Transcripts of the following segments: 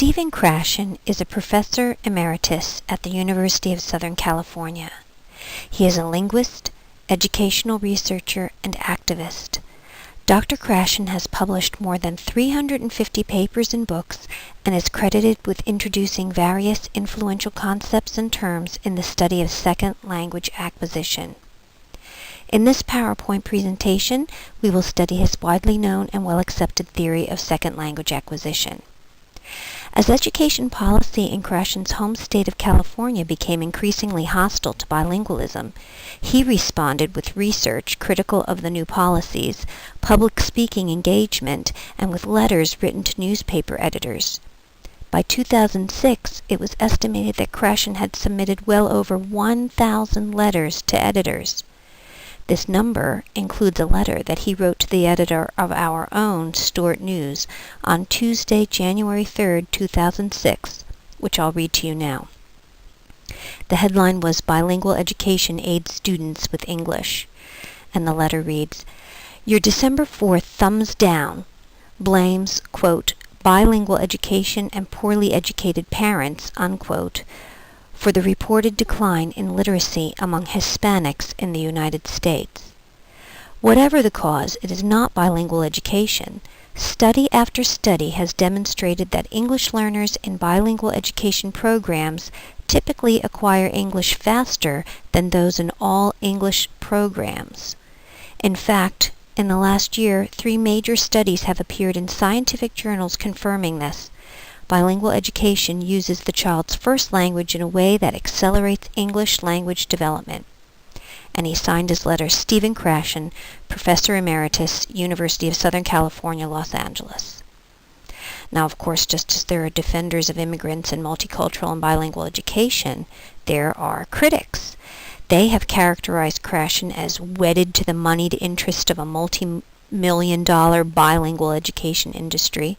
Stephen Krashen is a professor emeritus at the University of Southern California. He is a linguist, educational researcher, and activist. Dr. Krashen has published more than 350 papers and books and is credited with introducing various influential concepts and terms in the study of second language acquisition. In this PowerPoint presentation, we will study his widely known and well-accepted theory of second language acquisition. As education policy in Krashen's home state of California became increasingly hostile to bilingualism, he responded with research critical of the new policies, public speaking engagement, and with letters written to newspaper editors. By 2006, it was estimated that Krashen had submitted well over 1,000 letters to editors. This number includes a letter that he wrote to the editor of our own Stuart News on Tuesday, January 3, 2006, which I'll read to you now. The headline was "Bilingual Education Aids Students with English," and the letter reads, "Your December 4th thumbs down blames, quote, bilingual education and poorly educated parents, unquote, for the reported decline in literacy among Hispanics in the United States. Whatever the cause, it is not bilingual education. Study after study has demonstrated that English learners in bilingual education programs typically acquire English faster than those in all English programs. In fact, in the last year, 3 major studies have appeared in scientific journals confirming this. Bilingual education uses the child's first language in a way that accelerates English language development." And he signed his letter, Stephen Krashen, Professor Emeritus, University of Southern California, Los Angeles. Now, of course, just as there are defenders of immigrants and multicultural and bilingual education, there are critics. They have characterized Krashen as wedded to the moneyed interest of a multi-million-dollar bilingual education industry.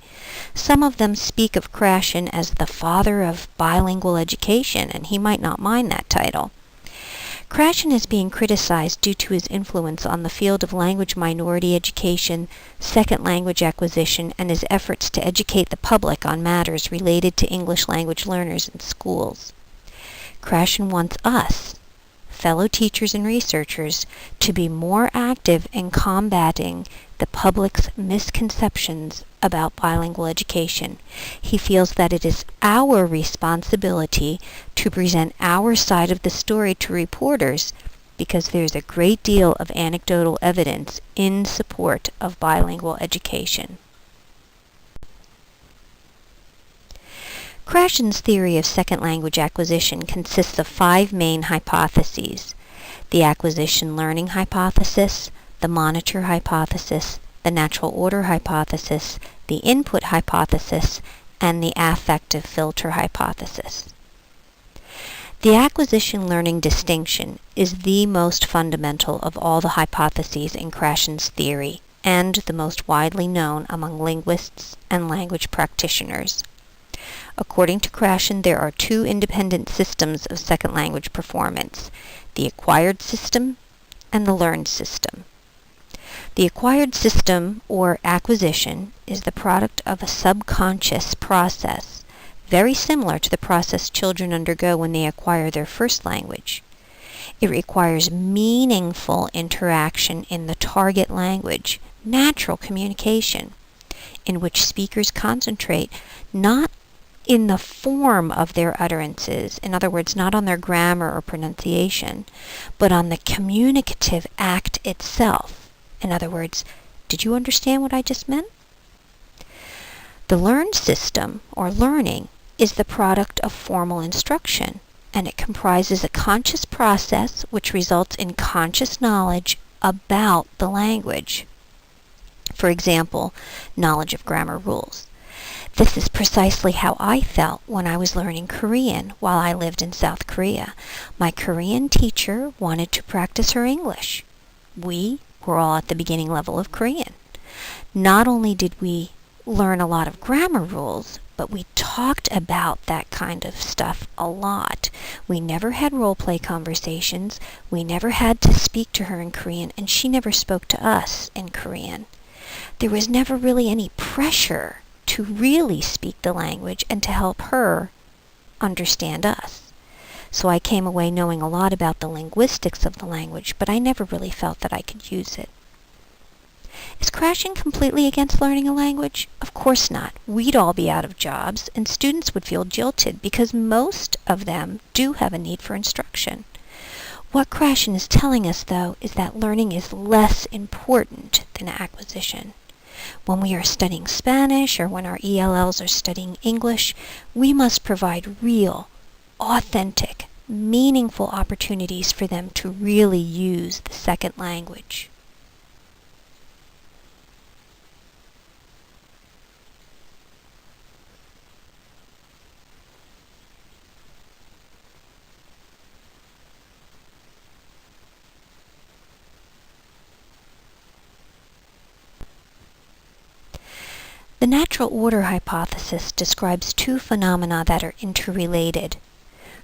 Some of them speak of Krashen as the father of bilingual education, and he might not mind that title. Krashen is being criticized due to his influence on the field of language minority education, second language acquisition, and his efforts to educate the public on matters related to English language learners in schools. Krashen wants us, fellow teachers and researchers, to be more active in combating the public's misconceptions about bilingual education. He feels that it is our responsibility to present our side of the story to reporters because there's a great deal of anecdotal evidence in support of bilingual education. Krashen's theory of second language acquisition consists of 5 main hypotheses: the acquisition learning hypothesis, the monitor hypothesis, the natural order hypothesis, the input hypothesis, and the affective filter hypothesis. The acquisition learning distinction is the most fundamental of all the hypotheses in Krashen's theory and the most widely known among linguists and language practitioners. According to Krashen, there are 2 independent systems of second language performance: the acquired system and the learned system. The acquired system, or acquisition, is the product of a subconscious process, very similar to the process children undergo when they acquire their first language. It requires meaningful interaction in the target language, natural communication, in which speakers concentrate not in the form of their utterances, in other words, not on their grammar or pronunciation, but on the communicative act itself. In other words, did you understand what I just meant? The learned system, or learning, is the product of formal instruction, and it comprises a conscious process which results in conscious knowledge about the language. For example, knowledge of grammar rules. This is precisely how I felt when I was learning Korean while I lived in South Korea. My Korean teacher wanted to practice her English. We were all at the beginning level of Korean. Not only did we learn a lot of grammar rules, but we talked about that kind of stuff a lot. We never had role-play conversations. We never had to speak to her in Korean, and she never spoke to us in Korean. There was never really any pressure to really speak the language and to help her understand us. So I came away knowing a lot about the linguistics of the language, but I never really felt that I could use it. Is Krashen completely against learning a language? Of course not. We'd all be out of jobs, and students would feel jilted because most of them do have a need for instruction. What Krashen is telling us, though, is that learning is less important than acquisition. When we are studying Spanish or when our ELLs are studying English, we must provide real, authentic, meaningful opportunities for them to really use the second language. The natural order hypothesis describes two phenomena that are interrelated.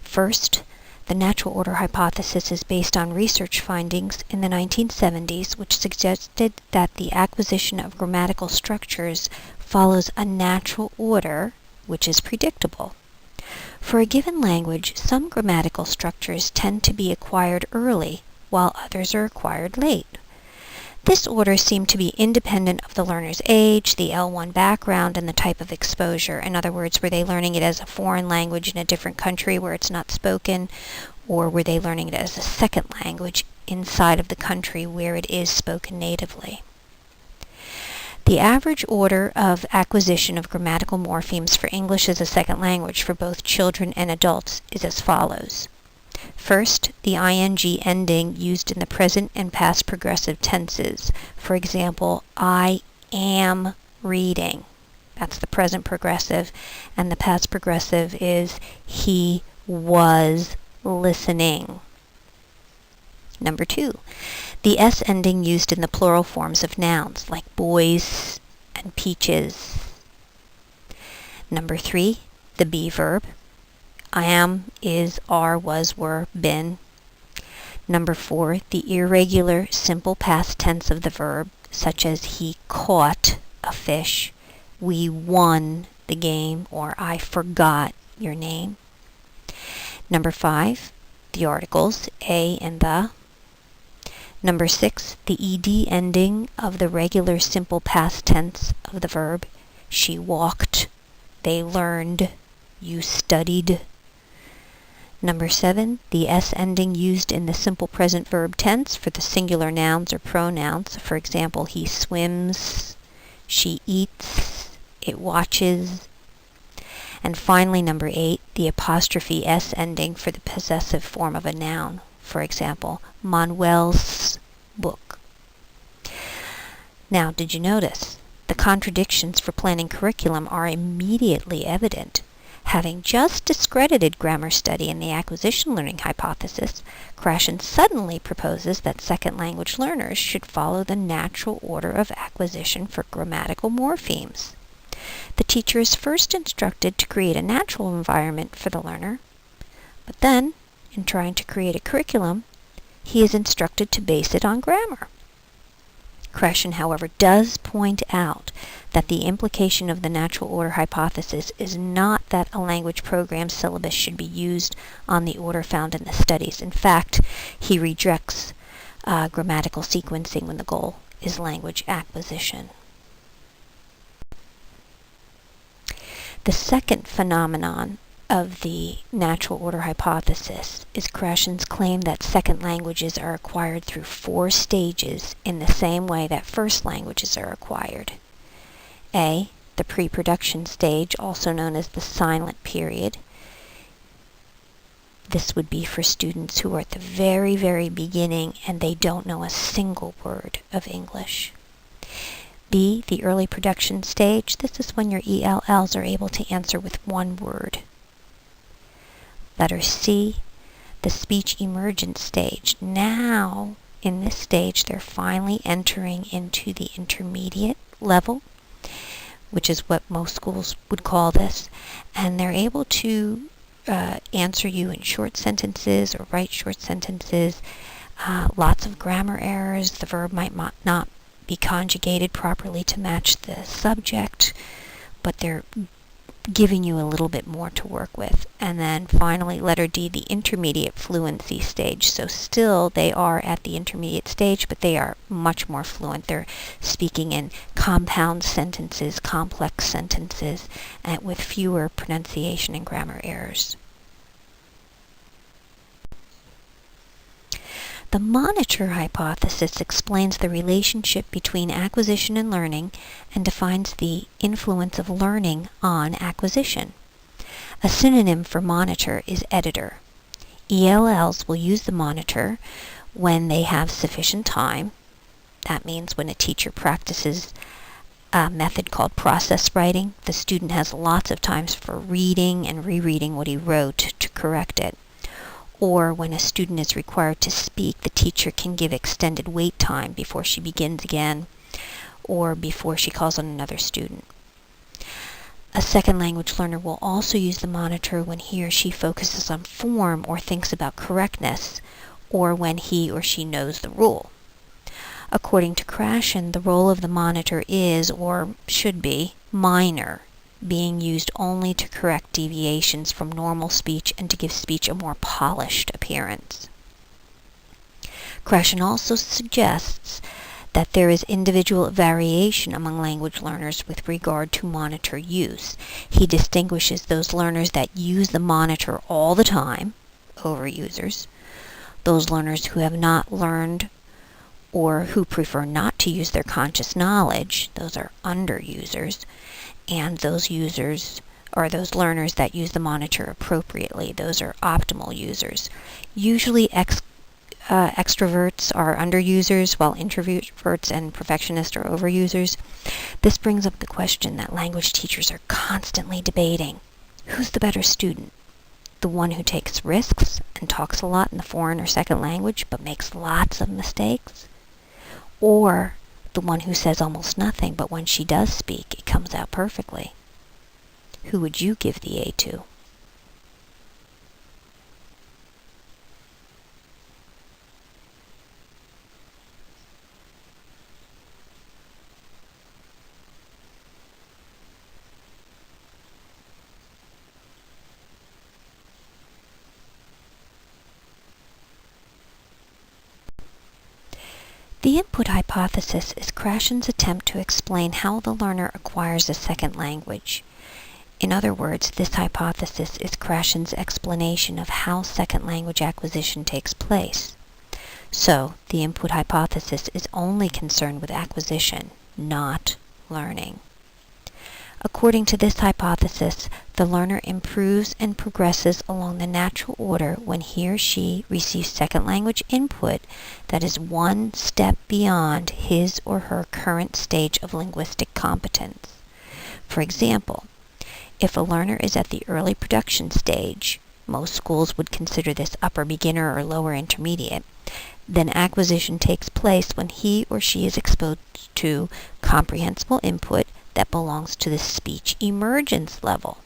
First, the natural order hypothesis is based on research findings in the 1970s which suggested that the acquisition of grammatical structures follows a natural order which is predictable. For a given language, some grammatical structures tend to be acquired early, while others are acquired late. This order seemed to be independent of the learner's age, the L1 background, and the type of exposure. In other words, were they learning it as a foreign language in a different country where it's not spoken, or were they learning it as a second language inside of the country where it is spoken natively? The average order of acquisition of grammatical morphemes for English as a second language for both children and adults is as follows. First, the ing ending used in the present and past progressive tenses. For example, I am reading. That's the present progressive, and the past progressive is he was listening. Number 2, the S ending used in the plural forms of nouns like boys and peaches. Number 3, the be verb. I am, is, are, was, were, been. Number 4, the irregular simple past tense of the verb, such as he caught a fish, we won the game, or I forgot your name. Number 5, the articles a and the. Number 6, the ed ending of the regular simple past tense of the verb, she walked, they learned, you studied. Number 7, the S ending used in the simple present verb tense for the singular nouns or pronouns. For example, he swims, she eats, it watches. And finally, number 8, the apostrophe S ending for the possessive form of a noun. For example, Manuel's book. Now, did you notice? The contradictions for planning curriculum are immediately evident. Having just discredited grammar study in the acquisition learning hypothesis, Krashen suddenly proposes that second language learners should follow the natural order of acquisition for grammatical morphemes. The teacher is first instructed to create a natural environment for the learner, but then, in trying to create a curriculum, he is instructed to base it on grammar. Krashen, however, does point out that the implication of the natural order hypothesis is not that a language program syllabus should be used on the order found in the studies. In fact, he rejects grammatical sequencing when the goal is language acquisition. The second phenomenon of the natural order hypothesis is Krashen's claim that second languages are acquired through 4 stages in the same way that first languages are acquired. A, the pre-production stage, also known as the silent period. This would be for students who are at the very, very beginning and they don't know a single word of English. B, the early production stage. This is when your ELLs are able to answer with one word. Letter C, the speech emergent stage. Now, in this stage, they're finally entering into the intermediate level, which is what most schools would call this, and they're able to answer you in short sentences or write short sentences, lots of grammar errors. The verb might not be conjugated properly to match the subject, but they're giving you a little bit more to work with. And then finally, letter D, the intermediate fluency stage. So still they are at the intermediate stage, but they are much more fluent. They're speaking in compound sentences, complex sentences, and with fewer pronunciation and grammar errors. The monitor hypothesis explains the relationship between acquisition and learning and defines the influence of learning on acquisition. A synonym for monitor is editor. ELLs will use the monitor when they have sufficient time. That means when a teacher practices a method called process writing, the student has lots of times for reading and rereading what he wrote to correct it. Or when a student is required to speak, the teacher can give extended wait time before she begins again or before she calls on another student. A second language learner will also use the monitor when he or she focuses on form or thinks about correctness, or when he or she knows the rule. According to Krashen, the role of the monitor is, or should be, minor, being used only to correct deviations from normal speech and to give speech a more polished appearance. Krashen also suggests that there is individual variation among language learners with regard to monitor use. He distinguishes those learners that use the monitor all the time, overusers, those learners who have not learned or who prefer not to use their conscious knowledge, those are underusers, and those users or those learners that use the monitor appropriately, those are optimal users. Usually extroverts are underusers while introverts and perfectionists are overusers. This brings up the question that language teachers are constantly debating. Who's the better student? The one who takes risks and talks a lot in the foreign or second language but makes lots of mistakes? Or the one who says almost nothing, but when she does speak, it comes out perfectly? Who would you give the A to? The input hypothesis is Krashen's attempt to explain how the learner acquires a second language. In other words, this hypothesis is Krashen's explanation of how second language acquisition takes place. So, the input hypothesis is only concerned with acquisition, not learning. According to this hypothesis, the learner improves and progresses along the natural order when he or she receives second language input that is one step beyond his or her current stage of linguistic competence. For example, if a learner is at the early production stage, most schools would consider this upper beginner or lower intermediate, then acquisition takes place when he or she is exposed to comprehensible input that belongs to the speech emergence level.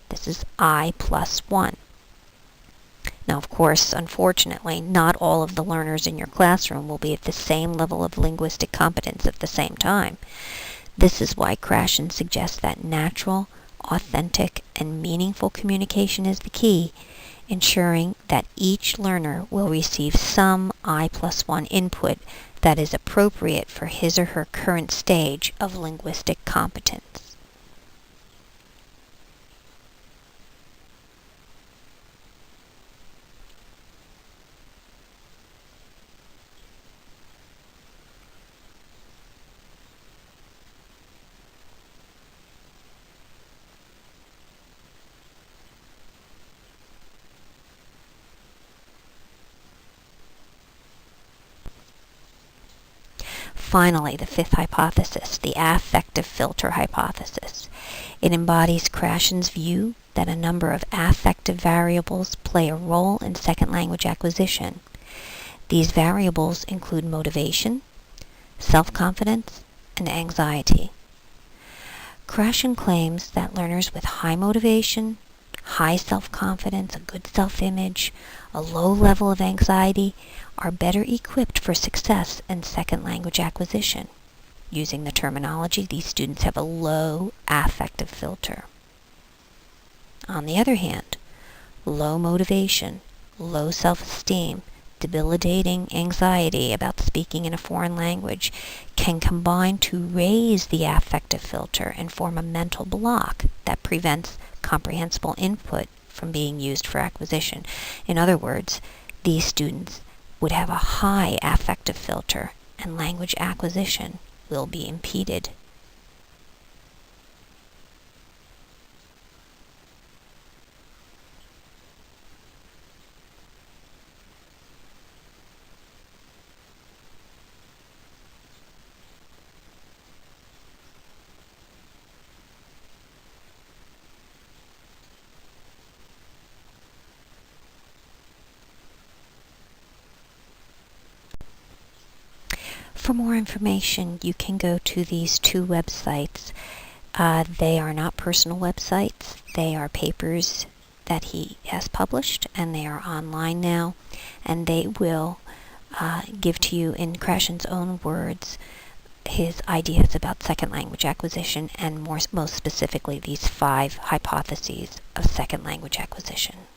This is I+1. Now, of course, unfortunately, not all of the learners in your classroom will be at the same level of linguistic competence at the same time. This is why Krashen suggests that natural, authentic, and meaningful communication is the key, ensuring that each learner will receive some I+1 input that is appropriate for his or her current stage of linguistic competence. Finally, the fifth hypothesis, the affective filter hypothesis. It embodies Krashen's view that a number of affective variables play a role in second language acquisition. These variables include motivation, self-confidence, and anxiety. Krashen claims that learners with high motivation, high self-confidence, a good self-image, a low level of anxiety are better equipped for success in second language acquisition. using the terminology, these students have a low affective filter. On the other hand, low motivation, low self-esteem, debilitating anxiety about speaking in a foreign language can combine to raise the affective filter and form a mental block that prevents comprehensible input from being used for acquisition. In other words, these students would have a high affective filter and language acquisition will be impeded. For more information, you can go to these two websites. They are not personal websites. They are papers that he has published, and they are online now, and they will give to you in Krashen's own words his ideas about second language acquisition, and most specifically these 5 hypotheses of second language acquisition.